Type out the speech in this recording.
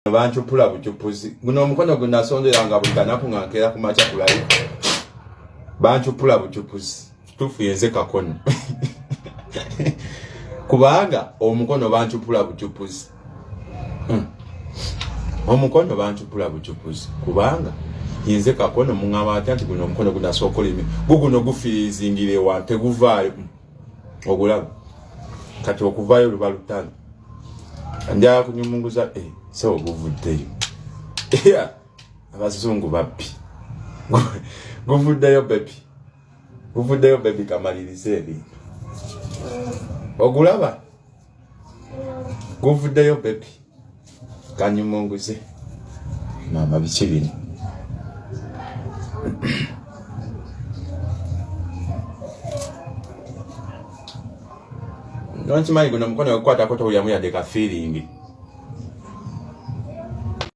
Bantu pula buchupuzi guno omukono gunasonderanga buli kanaku ngankera ku macha kulayo bantu pula buchupuzi tufu yenze kakono kubanga omukono bantu pula buchupuzi omukono bantu pula buchupuzi kubanga yenze kakono mungaba atanti guno omukono gunasokolime guno gufizingire wa teguvaayo ogulaba kati okuvaayo lubalutano andya kunyumunguza so guvuddeyo abazungu babbi guvuddeyo baby kamalirize ebintu ogulaba guvuddeyo baby kanyumunguze mama biki bino nonchimanyi guno mukono okwata koto yamu yadeka feeling